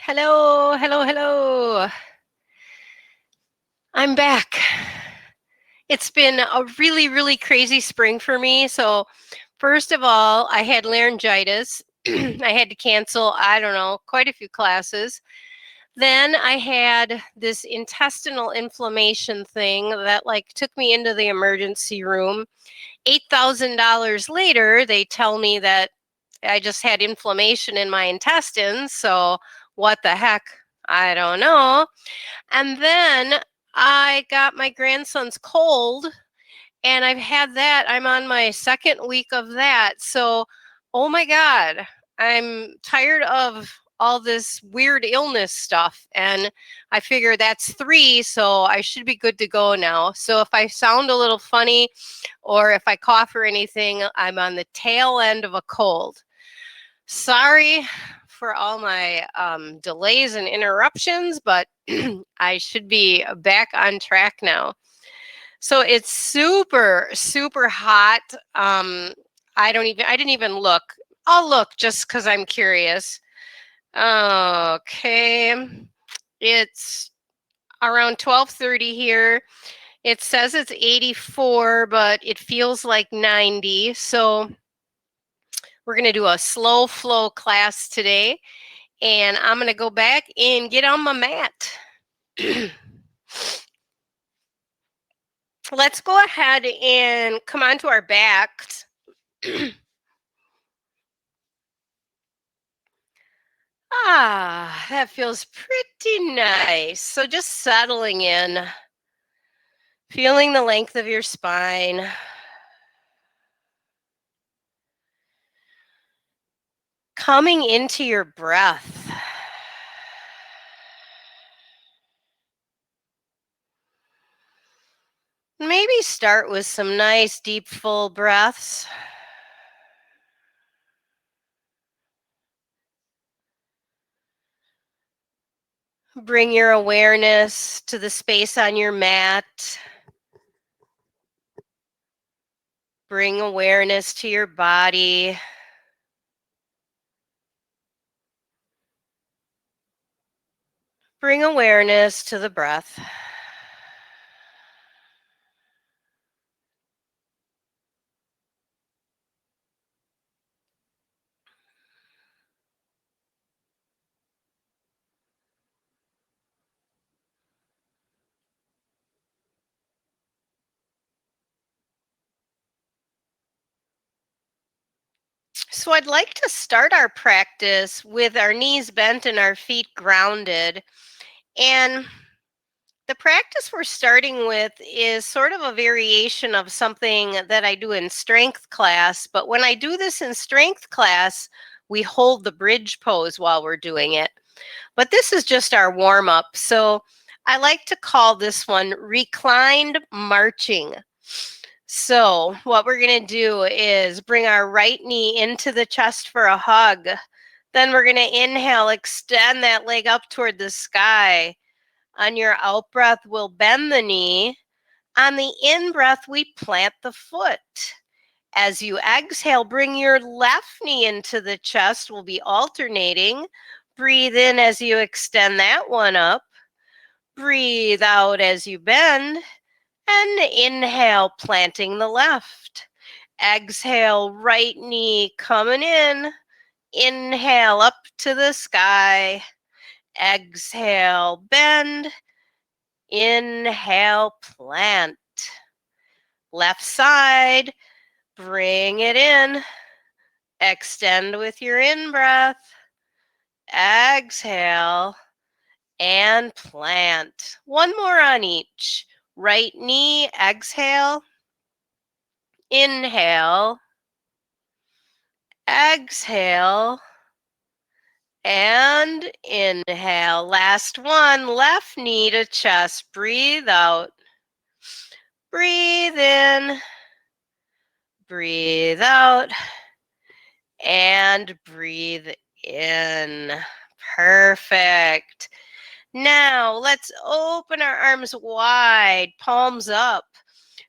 Hello, hello, hello. I'm back. It's been a really, really crazy spring for me. So, first of all, I had laryngitis. I had to cancel, I don't know, quite a few classes. Then I had this intestinal inflammation thing that took me into the emergency room. $8,000 later, they tell me that I just had inflammation in my intestines. So, what the heck? I don't know. And then I got my grandson's cold, and I've had that. I'm on my second week of that. So, oh my God, I'm tired of all this weird illness stuff. And I figure that's three, so I should be good to go now. So, if I sound a little funny or if I cough or anything, I'm on the tail end of a cold. Sorry for all my delays and interruptions, but I should be back on track now. So it's super, super hot. I didn't even look. I'll look just because I'm curious. Okay. It's around 12:30 here. It says it's 84, but it feels like 90. So we're going to do a slow flow class today. And I'm going to go back and get on my mat. Let's go ahead and come onto our backs. That feels pretty nice. So just settling in, feeling the length of your spine. Coming into your breath. Maybe start with some nice, deep, full breaths. Bring your awareness to the space on your mat. Bring awareness to your body. Bring awareness to the breath. So I'd like to start our practice with our knees bent and our feet grounded. And the practice we're starting with is sort of a variation of something that I do in strength class. But when I do this in strength class, we hold the bridge pose while we're doing it. But this is just our warm up. So I like to call this one reclined marching. So what we're going to do is bring our right knee into the chest for a hug. Then we're going to inhale, extend that leg up toward the sky. On your out breath, we'll bend the knee. On the in breath, we plant the foot. As you exhale, bring your left knee into the chest. We'll be alternating. Breathe in as you extend that one up. Breathe out as you bend. And inhale, planting the left. Exhale, right knee coming in. Inhale, up to the sky. Exhale, bend. Inhale, plant. Left side, bring it in. Extend with your in-breath. Exhale, and plant. One more on each. Right knee, exhale. Inhale. Exhale. And inhale. Last one, left knee to chest. Breathe out. Breathe in. Breathe out. And breathe in. Perfect. Now let's open our arms wide, palms up.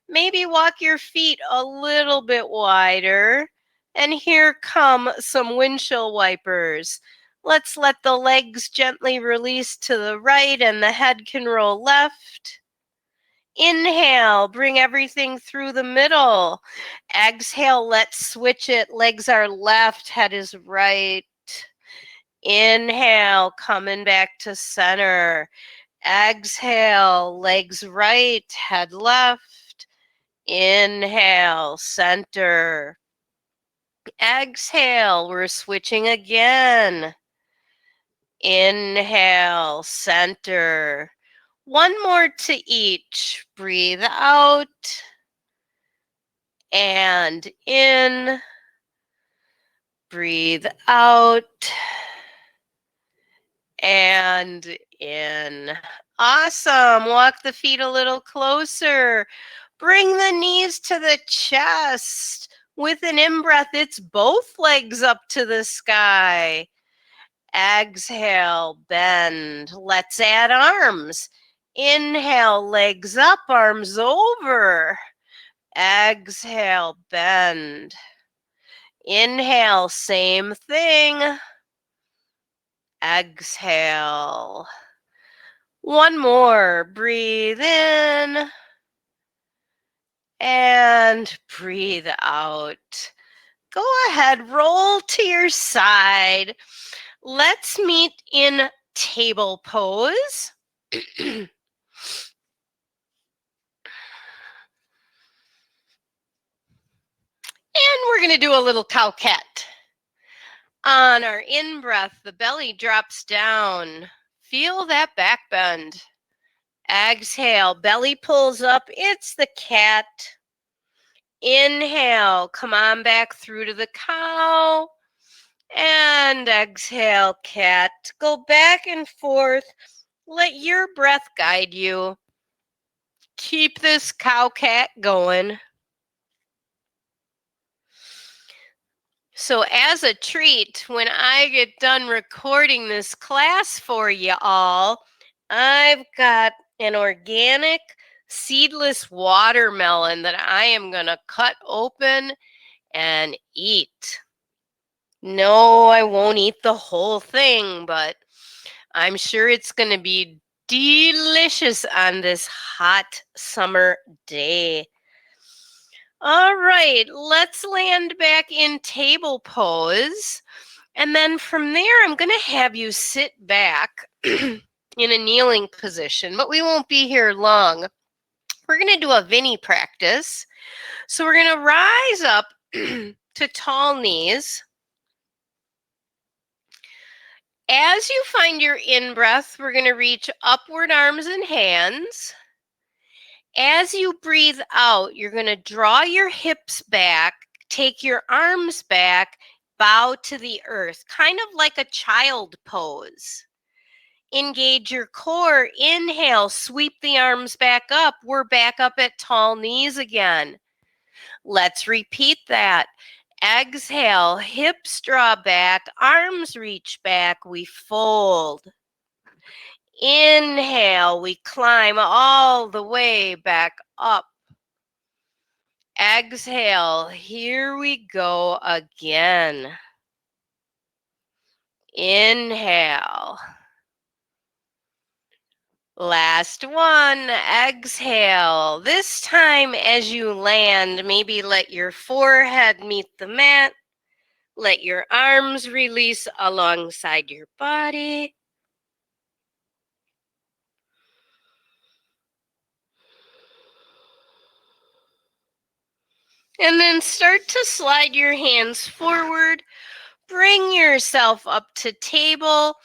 Maybe walk your feet a little bit wider. And here come some windshield wipers. Let's let the legs gently release to the right and the head can roll left. Inhale, bring everything through the middle. Exhale, let's switch it. Legs are left, head is right. Inhale, coming back to center. Exhale, legs right, head left. Inhale, center. Exhale, we're switching again. Inhale, center. One more to each. Breathe out and in. Breathe out and in. Awesome. Walk the feet a little closer. Bring the knees to the chest. With an in-breath, it's both legs up to the sky. Exhale, bend. Let's add arms. Inhale, legs up, arms over. Exhale, bend. Inhale, same thing. Exhale. One more. Breathe in. And breathe out. Go ahead, roll to your side. Let's meet in table pose. And we're going to do a little cow-cat. On our in-breath, the belly drops down. Feel that back bend. Exhale, belly pulls up. It's the cat. Inhale, come on back through to the cow. And exhale, cat. Go back and forth. Let your breath guide you. Keep this cow-cat going. So as a treat, when I get done recording this class for you all, I've got an organic seedless watermelon that I am going to cut open and eat. No, I won't eat the whole thing, but I'm sure it's going to be delicious on this hot summer day. All right, let's land back in table pose. And then from there, I'm going to have you sit back in a kneeling position, but we won't be here long. We're going to do a Vinny practice. So we're going to rise up to tall knees. As you find your in-breath, we're going to reach upward arms and hands. As you breathe out, you're going to draw your hips back, take your arms back, bow to the earth, kind of like a child pose. Engage your core. Inhale, sweep the arms back up. We're back up at tall knees again. Let's repeat that. Exhale, hips draw back, arms reach back, we fold. Inhale, we climb all the way back up. Exhale, here we go again. Inhale. Last one, exhale. This time as you land, maybe let your forehead meet the mat. Let your arms release alongside your body. And then start to slide your hands forward. Bring yourself up to table.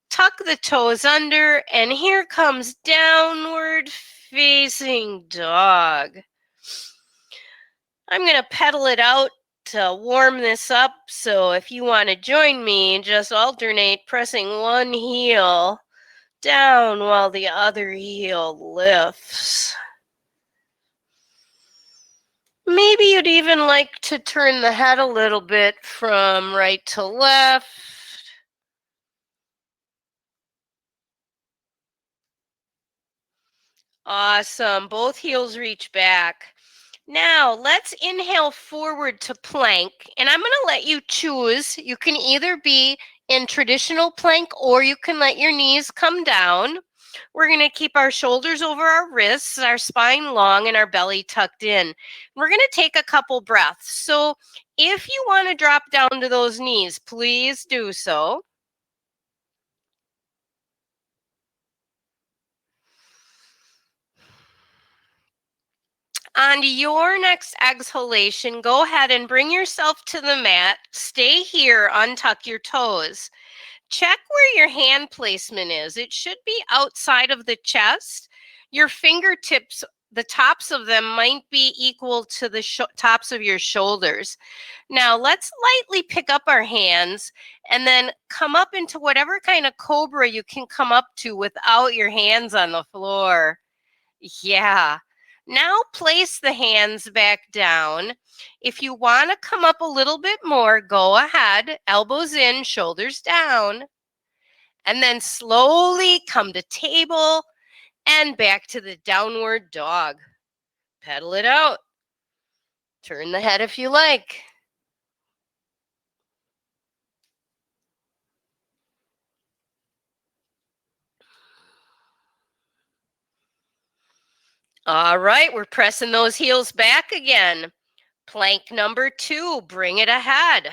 Tuck the toes under, and here comes downward facing dog. I'm going to pedal it out to warm this up, so if you want to join me, just alternate pressing one heel down while the other heel lifts. Maybe you'd even like to turn the head a little bit from right to left. Awesome. Both heels reach back. Now, let's inhale forward to plank, and I'm going to let you choose. You can either be in traditional plank, or you can let your knees come down. We're going to keep our shoulders over our wrists, our spine long, and our belly tucked in. We're going to take a couple breaths. So if you want to drop down to those knees, please do so. On your next exhalation, go ahead and bring yourself to the mat. Stay here, untuck your toes. Check where your hand placement is. It should be outside of the chest. Your fingertips, the tops of them might be equal to the tops of your shoulders. Now let's lightly pick up our hands and then come up into whatever kind of cobra you can come up to without your hands on the floor. Yeah. Now place the hands back down. If you want to come up a little bit more, go ahead. Elbows in, shoulders down. And then slowly come to table and back to the downward dog. Pedal it out. Turn the head if you like. All right, we're pressing those heels back again. Plank number 2, bring it ahead.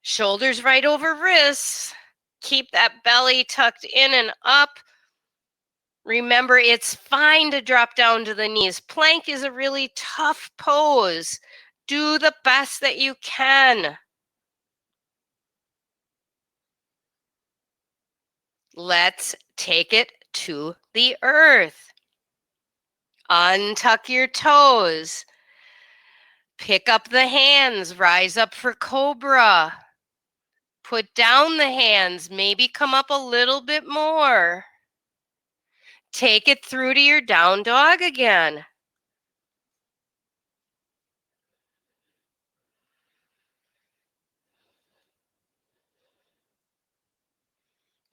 Shoulders right over wrists. Keep that belly tucked in and up. Remember, it's fine to drop down to the knees. Plank is a really tough pose. Do the best that you can. Let's take it to the earth. Untuck your toes. Pick up the hands. Rise up for cobra. Put down the hands. Maybe come up a little bit more. Take it through to your down dog again.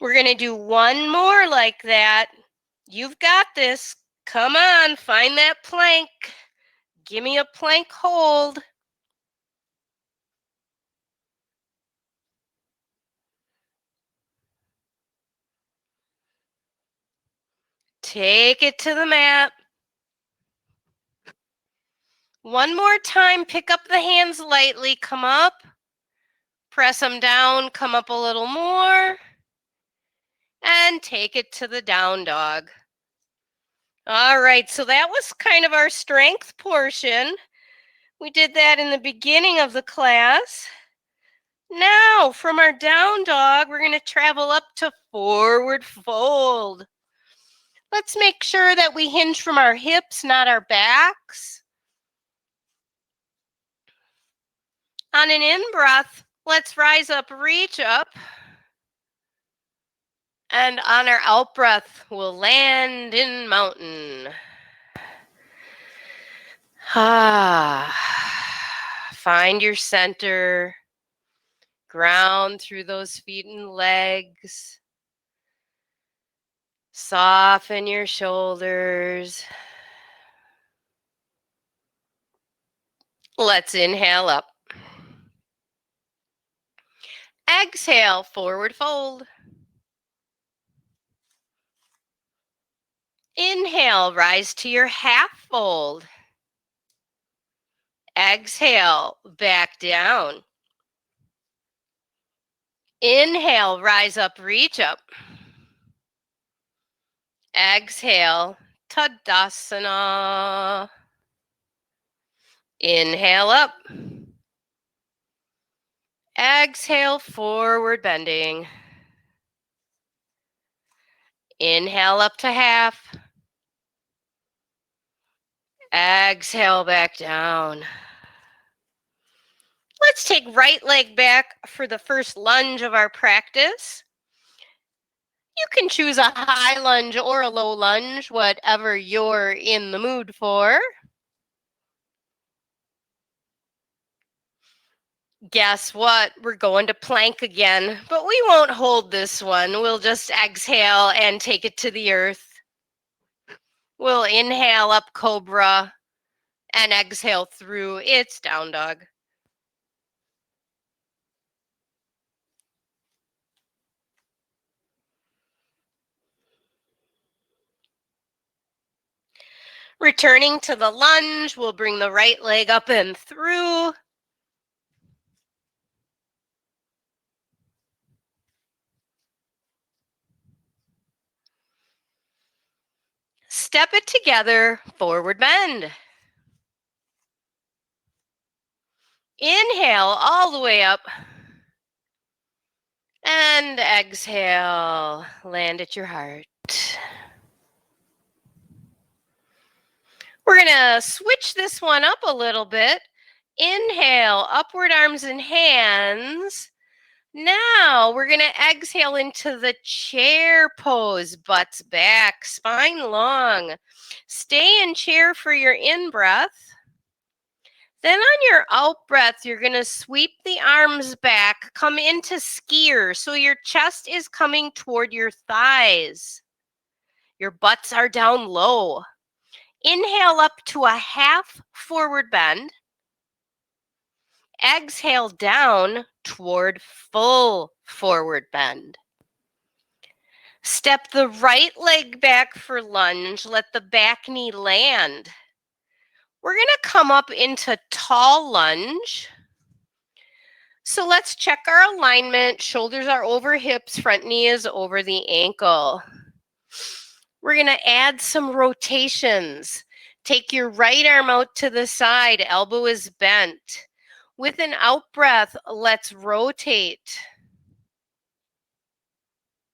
We're going to do one more like that. You've got this. Come on, find that plank. Give me a plank hold. Take it to the mat. One more time, pick up the hands lightly, come up. Press them down, come up a little more. And take it to the down dog. All right, so that was kind of our strength portion. We did that in the beginning of the class. Now, from our down dog, we're going to travel up to forward fold. Let's make sure that we hinge from our hips, not our backs. On an in-breath, let's rise up, reach up. And on our out-breath, we'll land in mountain. Find your center. Ground through those feet and legs. Soften your shoulders. Let's inhale up. Exhale, forward fold. Inhale, rise to your half fold. Exhale, back down. Inhale, rise up, reach up. Exhale, Tadasana. Inhale up. Exhale, forward bending. Inhale up to half. Exhale back down. Let's take right leg back for the first lunge of our practice. You can choose a high lunge or a low lunge, whatever you're in the mood for. Guess what? We're going to plank again, but we won't hold this one. We'll just exhale and take it to the earth. We'll inhale up cobra and exhale through its down dog. Returning to the lunge, we'll bring the right leg up and through. Step it together, forward bend. Inhale all the way up. And exhale, land at your heart. We're gonna switch this one up a little bit. Inhale, upward arms and hands. Now we're gonna exhale into the chair pose, butts back, spine long. Stay in chair for your in-breath. Then on your out breath, you're gonna sweep the arms back, come into skier. So your chest is coming toward your thighs. Your butts are down low. Inhale up to a half forward bend. Exhale down toward full forward bend. Step the right leg back for lunge. Let the back knee land. We're going to come up into tall lunge. So let's check our alignment. Shoulders are over hips, front knee is over the ankle. We're going to add some rotations. Take your right arm out to the side, elbow is bent. With an out breath, let's rotate.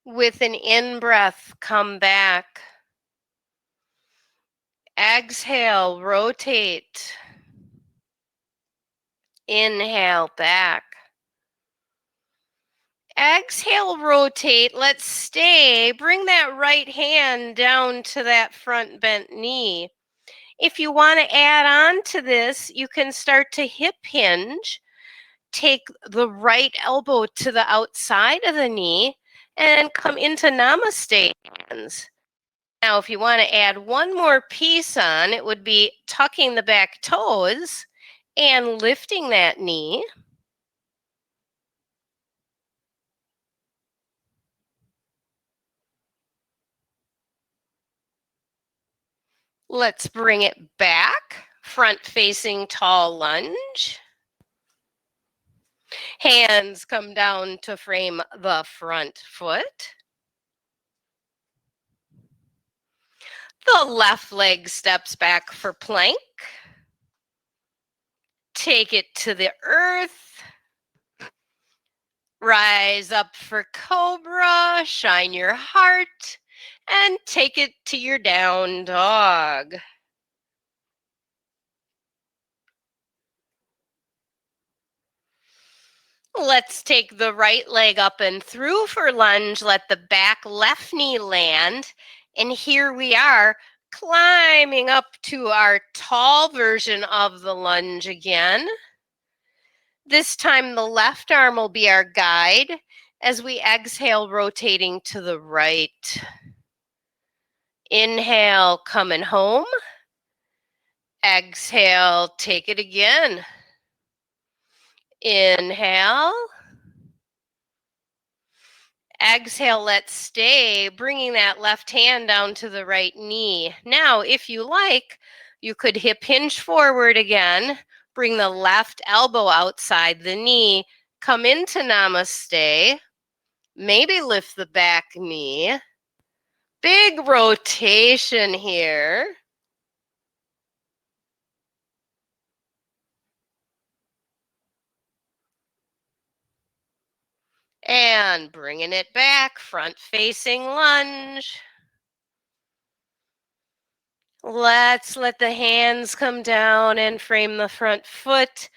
With an in breath, come back. Exhale, rotate. Inhale, back. Exhale, rotate. Let's stay. Bring that right hand down to that front bent knee. If you want to add on to this, you can start to hip hinge. Take the right elbow to the outside of the knee and come into namaste hands. Now, if you want to add one more piece on, it would be tucking the back toes and lifting that knee. Let's bring it back, front facing tall lunge. Hands come down to frame the front foot. The left leg steps back for plank. Take it to the earth. Rise up for cobra, shine your heart, and take it to your down dog. Let's take the right leg up and through for lunge. Let the back left knee land. And here we are climbing up to our tall version of the lunge again. This time the left arm will be our guide as we exhale, rotating to the right. Inhale, coming home. Exhale, take it again. Inhale. Exhale, let's stay, bringing that left hand down to the right knee. Now, if you like, you could hip hinge forward again, bring the left elbow outside the knee, come into namaste, maybe lift the back knee. Big rotation here. And bringing it back, front facing lunge. Let's let the hands come down and frame the front foot.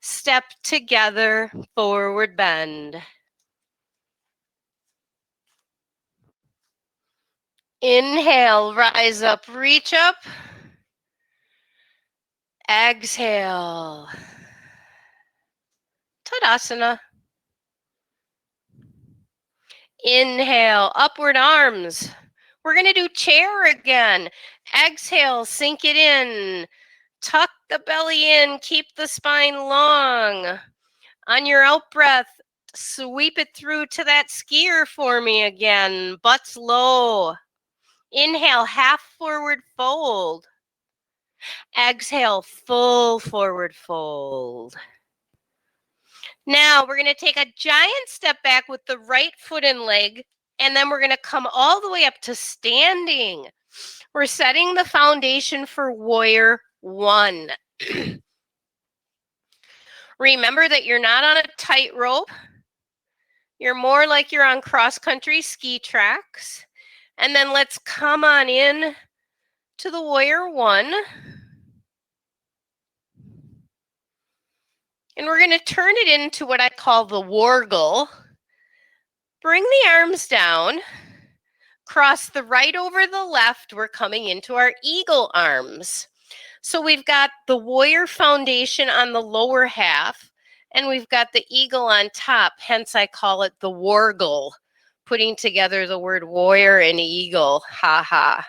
Step together, forward bend. Inhale, rise up, reach up. Exhale. Tadasana. Inhale, upward arms. We're going to do chair again. Exhale, sink it in. Tuck the belly in, keep the spine long. On your out breath, sweep it through to that skier for me again. Butts low. Inhale, half forward fold. Exhale, full forward fold. Now we're going to take a giant step back with the right foot and leg, and then we're going to come all the way up to standing. We're setting the foundation for warrior one. Remember that you're not on a tightrope. You're more like you're on cross-country ski tracks. And then let's come on in to the warrior one. And we're going to turn it into what I call the wargle. Bring the arms down. Cross the right over the left. We're coming into our eagle arms. So we've got the warrior foundation on the lower half, and we've got the eagle on top. Hence, I call it the wargle, putting together the word warrior and eagle. Ha ha.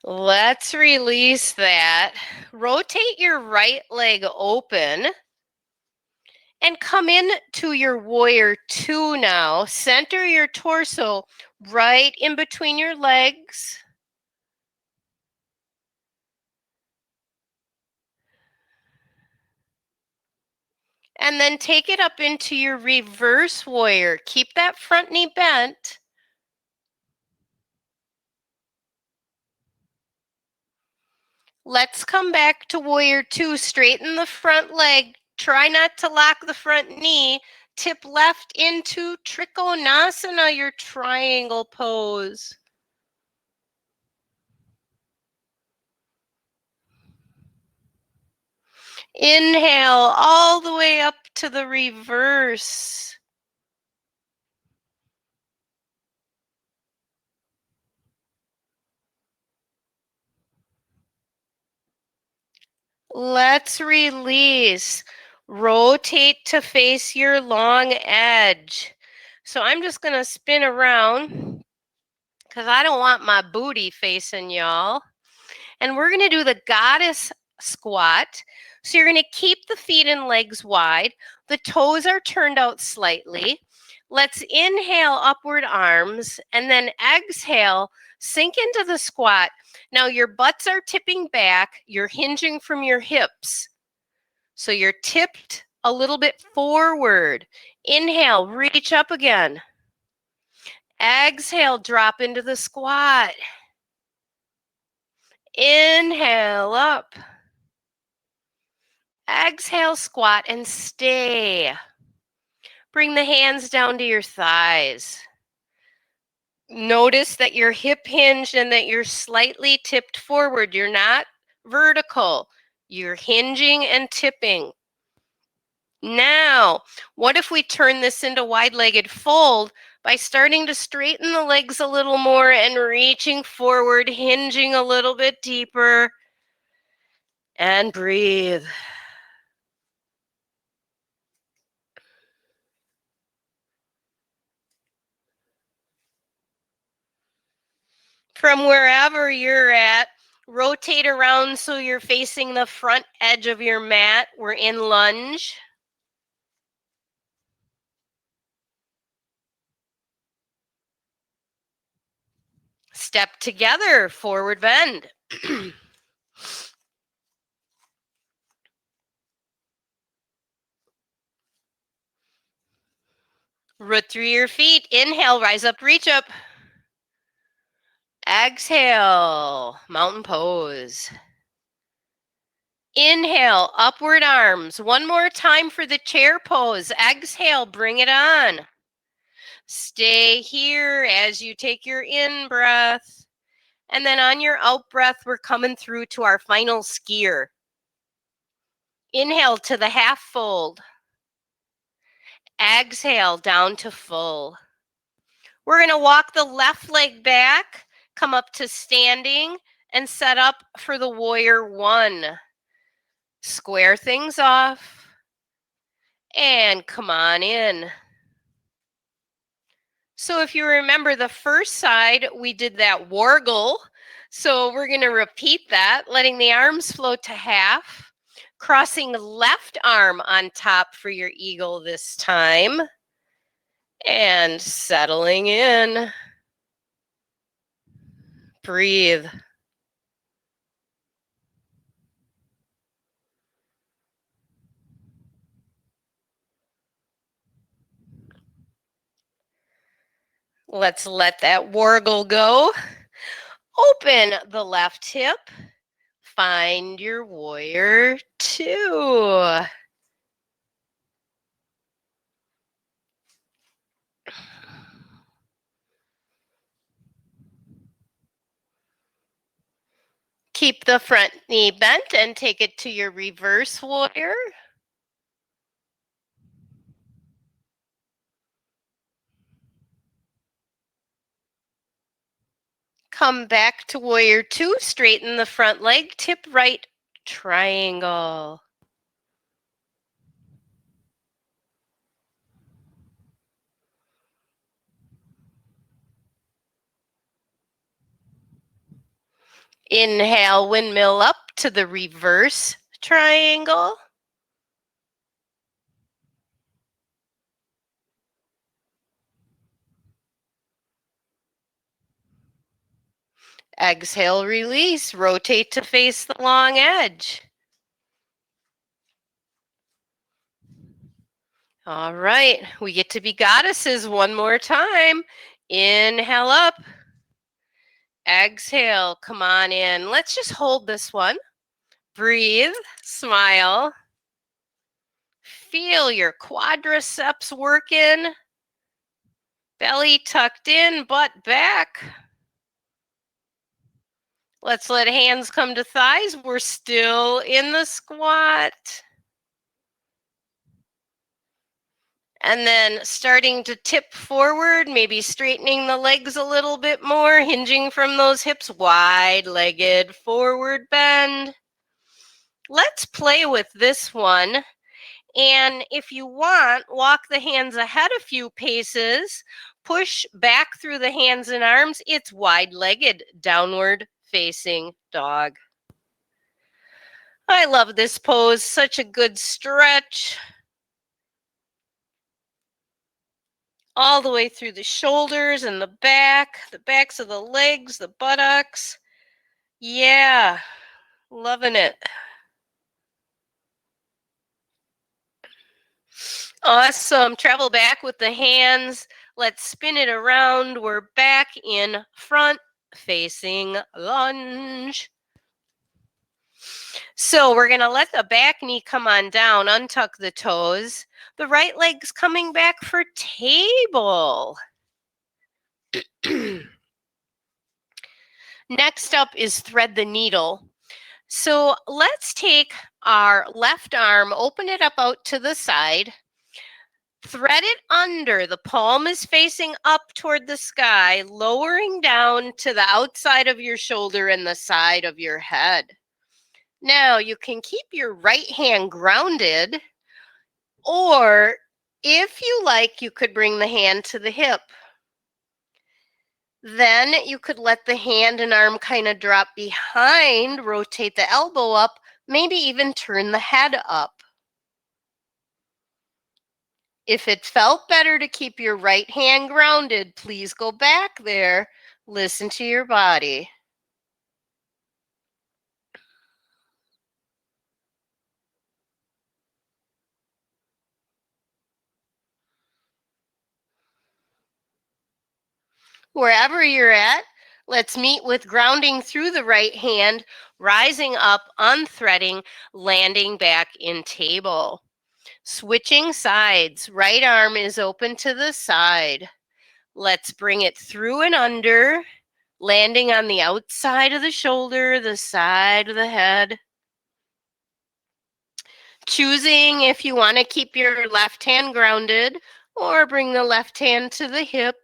Let's release that. Rotate your right leg open and come in to your warrior two now. Center your torso right in between your legs. And then take it up into your reverse warrior. Keep that front knee bent. Let's come back to warrior two. Straighten the front leg. Try not to lock the front knee. Tip left into Trikonasana, your triangle pose. Inhale all the way up to the reverse. Let's release. Rotate to face your long edge. So I'm just going to spin around because I don't want my booty facing y'all. And we're going to do the goddess squat. So you're going to keep the feet and legs wide. The toes are turned out slightly. Let's inhale upward arms and then exhale, sink into the squat. Now your butts are tipping back. You're hinging from your hips. So you're tipped a little bit forward. Inhale, reach up again. Exhale, drop into the squat. Inhale up. Exhale, squat and stay. Bring the hands down to your thighs. Notice that you're hip hinged and that you're slightly tipped forward. You're not vertical. You're hinging and tipping. Now, what if we turn this into wide-legged fold by starting to straighten the legs a little more and reaching forward, hinging a little bit deeper, and breathe. From wherever you're at, rotate around so you're facing the front edge of your mat. We're in lunge. Step together, forward bend. Root through your feet. Inhale, rise up, reach up. Exhale, mountain pose. Inhale, upward arms. One more time for the chair pose. Exhale, bring it on. Stay here as you take your in breath. And then on your out breath, we're coming through to our final skier. Inhale to the half fold. Exhale down to full. We're going to walk the left leg back, come up to standing, and set up for the warrior one. Square things off. And come on in. So if you remember the first side, we did that wargle. So we're going to repeat that, letting the arms float to half, crossing the left arm on top for your eagle this time. And settling in. Breathe. Let's let that wargle go. Open the left hip. Find your warrior two. Keep the front knee bent and take it to your reverse warrior. Come back to warrior two, straighten the front leg, tip right, triangle. Inhale, windmill up to the reverse triangle. Exhale, release, rotate to face the long edge. All right, we get to be goddesses one more time. Inhale up. Exhale, come on in. Let's just hold this one. Breathe, smile. Feel your quadriceps working. Belly tucked in, butt back. Let's let hands come to thighs. We're still in the squat. And then starting to tip forward, maybe straightening the legs a little bit more, hinging from those hips, wide-legged forward bend. Let's play with this one. And if you want, walk the hands ahead a few paces, push back through the hands and arms. It's wide-legged downward facing dog. I love this pose, such a good stretch. All the way through the shoulders and the backs of the legs, the buttocks. Yeah, loving it. Awesome. Travel back with the hands. Let's spin it around. We're back in front facing lunge. So we're going to let the back knee come on down, untuck the toes. The right leg's coming back for table. Next up is thread the needle. So let's take our left arm, open it up out to the side, thread it under. The palm is facing up toward the sky, lowering down to the outside of your shoulder and the side of your head. Now you can keep your right hand grounded, or if you like, you could bring the hand to the hip. Then you could let the hand and arm kind of drop behind, rotate the elbow up, maybe even turn the head up. If it felt better to keep your right hand grounded, please go back there. Listen to your body. Wherever you're at, let's meet with grounding through the right hand, rising up, unthreading, landing back in table. Switching sides, right arm is open to the side. Let's bring it through and under, landing on the outside of the shoulder, the side of the head. Choosing if you want to keep your left hand grounded or bring the left hand to the hip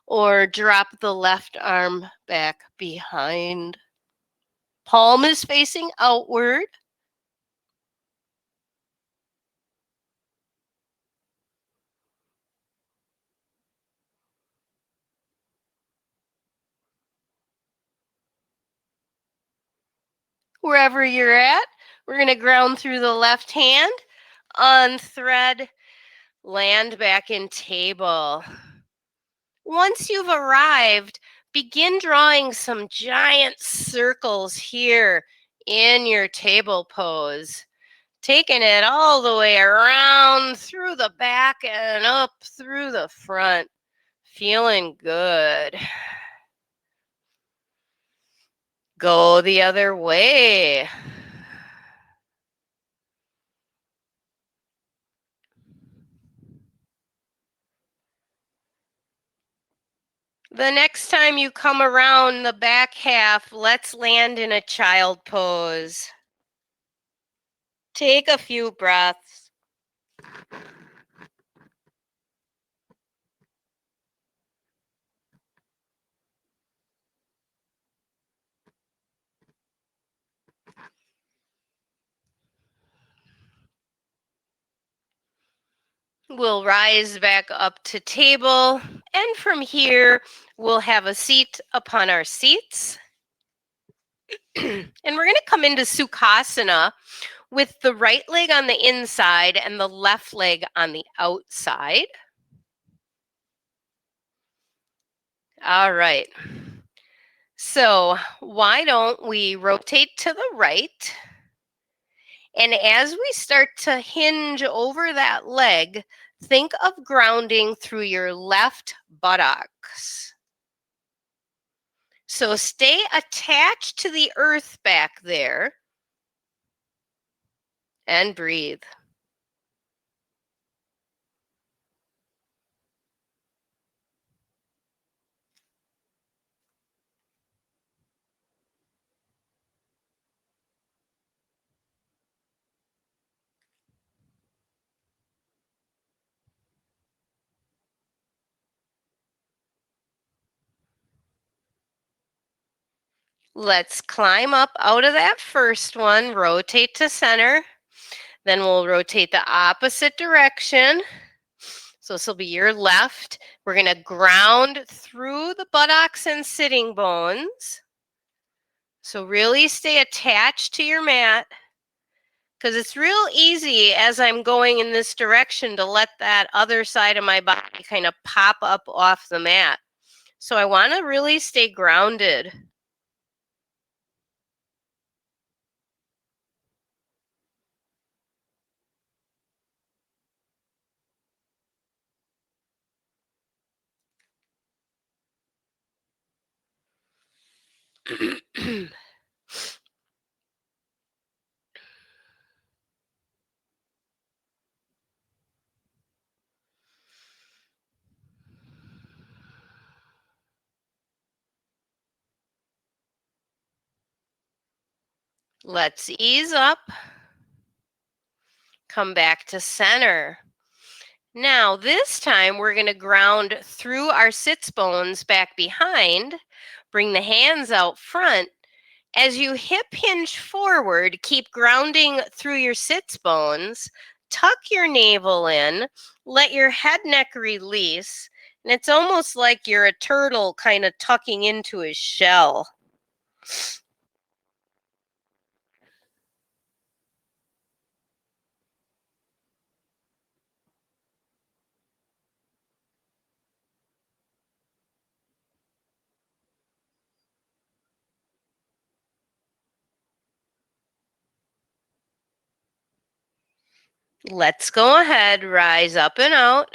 or drop the left arm back behind. Palm is facing outward. Wherever you're at, we're going to ground through the left hand, unthread, Land back in table. Once you've arrived, begin drawing some giant circles here in your table pose. Taking it all the way around through the back and up through the front. Feeling good. Go the other way. The next time you come around the back half, let's land in a child pose. Take a few breaths. We'll rise back up to table, and from here, we'll have a seat upon our seats. And we're going to come into Sukhasana with the right leg on the inside and the left leg on the outside. All right. So why don't we rotate to the right? And as we start to hinge over that leg, think of grounding through your left buttocks. So stay attached to the earth back there and breathe. Let's climb up out of that first one, rotate to center. Then we'll rotate the opposite direction. So this will be your left. We're going to ground through the buttocks and sitting bones. So really stay attached to your mat, because it's real easy as I'm going in this direction to let that other side of my body kind of pop up off the mat. So I want to really stay grounded. Let's ease up. Come back to center. Now, this time we're going to ground through our sits bones back behind. Bring the hands out front. As you hip hinge forward, keep grounding through your sits bones. Tuck your navel in. Let your head neck release. And it's almost like you're a turtle kind of tucking into his shell. Let's go ahead, rise up and out.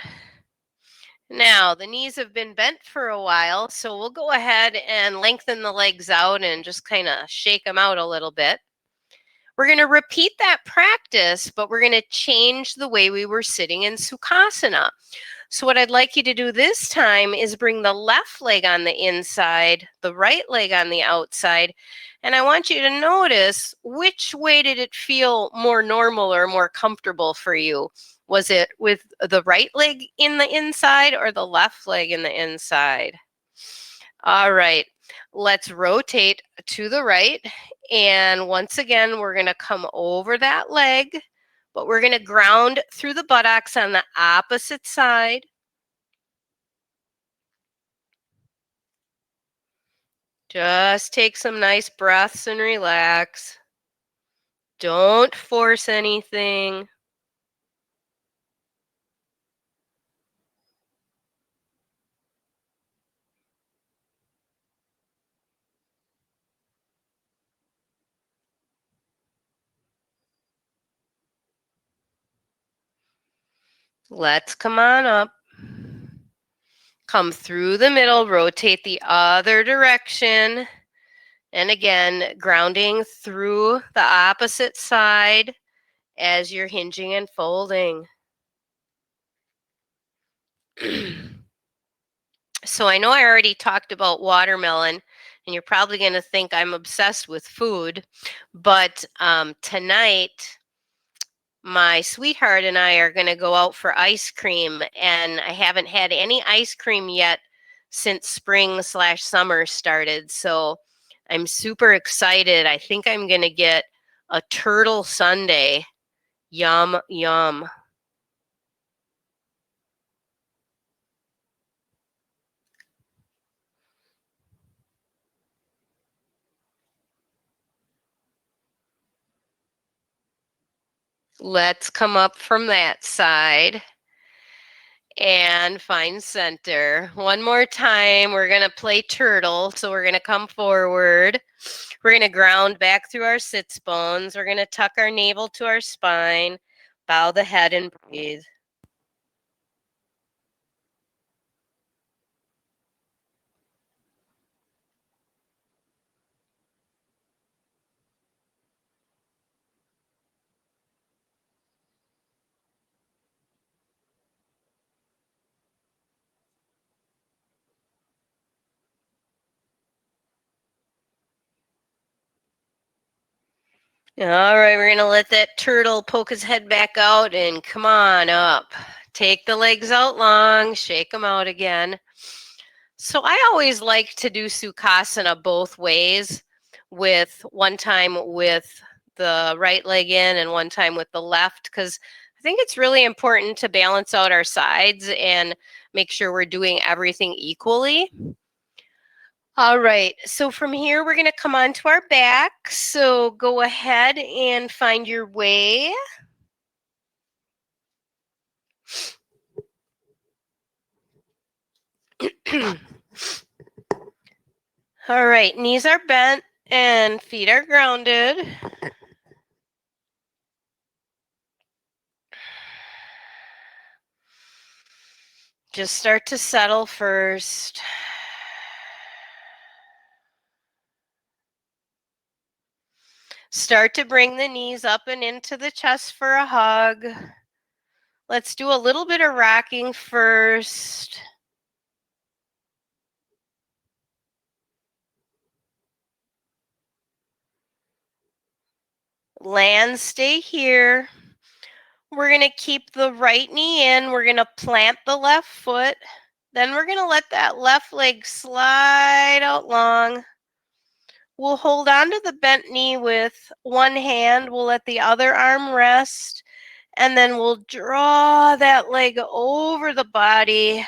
Now, the knees have been bent for a while, so we'll go ahead and lengthen the legs out and just kind of shake them out a little bit. We're going to repeat that practice, but we're going to change the way we were sitting in Sukhasana. So what I'd like you to do this time is bring the left leg on the inside, the right leg on the outside, and I want you to notice which way did it feel more normal or more comfortable for you. Was it with the right leg in the inside or the left leg in the inside? All right, let's rotate to the right. And once again, we're going to come over that leg, but we're going to ground through the buttocks on the opposite side. Just take some nice breaths and relax. Don't force anything. Let's come on up. Come through the middle, rotate the other direction. And again, grounding through the opposite side as you're hinging and folding. So I know I already talked about watermelon, and you're probably going to think I'm obsessed with food, but tonight my sweetheart and I are going to go out for ice cream, and I haven't had any ice cream yet since spring/summer started. So I'm super excited. I think I'm going to get a turtle sundae. Yum, yum. Let's come up from that side and find center. One more time, we're going to play turtle. So we're going to come forward. We're going to ground back through our sits bones. We're going to tuck our navel to our spine, bow the head and breathe. All right, we're going to let that turtle poke his head back out and come on up. Take the legs out long, shake them out again. So I always like to do Sukhasana both ways, with one time with the right leg in and one time with the left, because I think it's really important to balance out our sides and make sure we're doing everything equally. All right, so from here we're going to come onto our back. So go ahead and find your way. All right, knees are bent and feet are grounded. Just start to settle first. Start to bring the knees up and into the chest for a hug. Let's do a little bit of rocking first. Land, stay here. We're going to keep the right knee in. We're going to plant the left foot. Then we're going to let that left leg slide out long. We'll hold on to the bent knee with one hand. We'll let the other arm rest. And then we'll draw that leg over the body.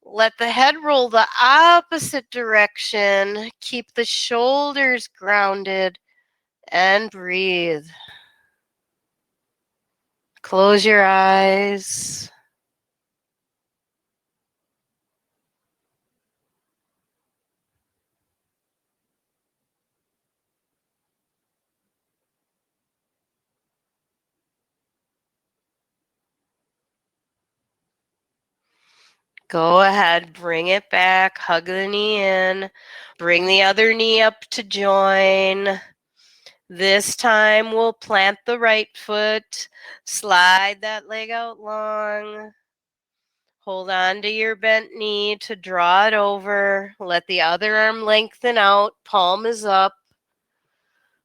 Let the head roll the opposite direction. Keep the shoulders grounded and breathe. Close your eyes. Go ahead, bring it back, hug the knee in, bring the other knee up to join. This time we'll plant the right foot, slide that leg out long. Hold on to your bent knee to draw it over. Let the other arm lengthen out, palm is up.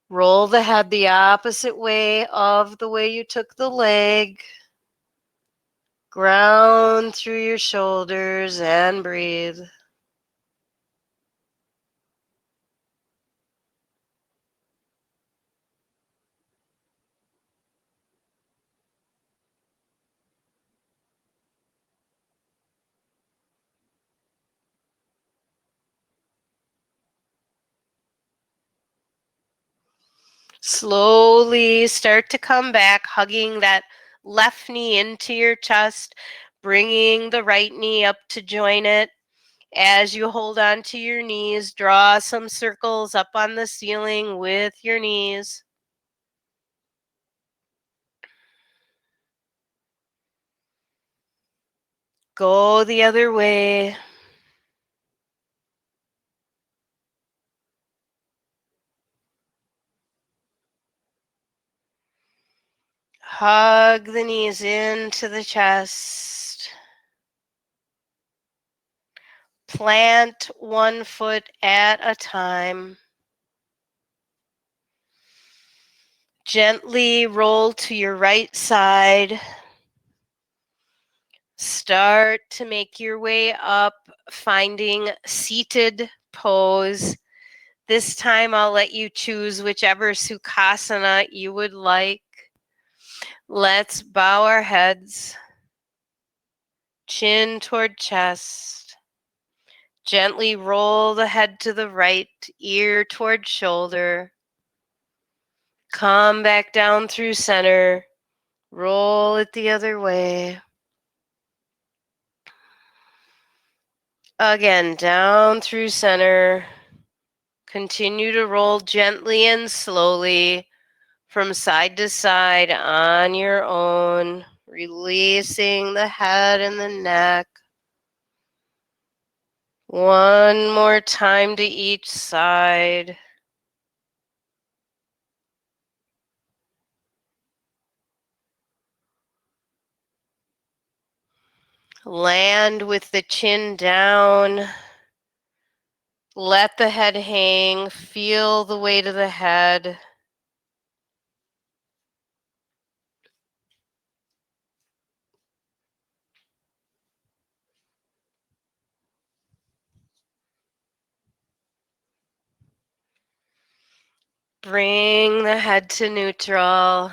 Roll the head the opposite way of the way you took the leg. Ground through your shoulders and breathe. Slowly start to come back, hugging that left knee into your chest, bringing the right knee up to join it. As you hold on to your knees, draw some circles up on the ceiling with your knees. Go the other way. Hug the knees into the chest. Plant one foot at a time. Gently roll to your right side. Start to make your way up, finding seated pose. This time I'll let you choose whichever Sukhasana you would like. Let's bow our heads, chin toward chest. Gently roll the head to the right, ear toward shoulder. Come back down through center. Roll it the other way. Again, down through center. Continue to roll gently and slowly from side to side on your own, releasing the head and the neck. One more time to each side. Land with the chin down. Let the head hang. Feel the weight of the head. Bring the head to neutral.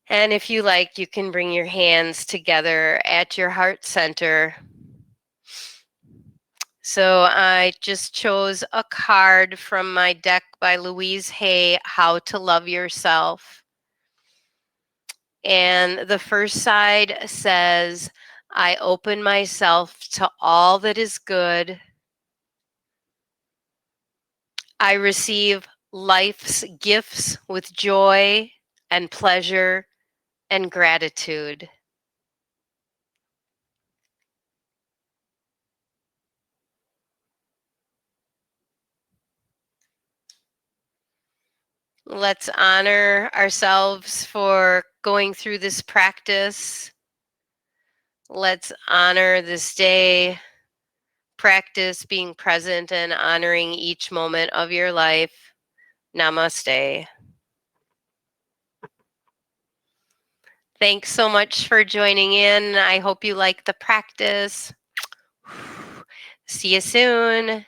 And if you like, you can bring your hands together at your heart center. So I just chose a card from my deck by Louise Hay, How to Love Yourself. And the first side says, I open myself to all that is good. I receive life's gifts with joy and pleasure and gratitude. Let's honor ourselves for going through this practice. Let's honor this day. Practice being present and honoring each moment of your life. Namaste. Thanks so much for joining in. I hope you like the practice. See you soon.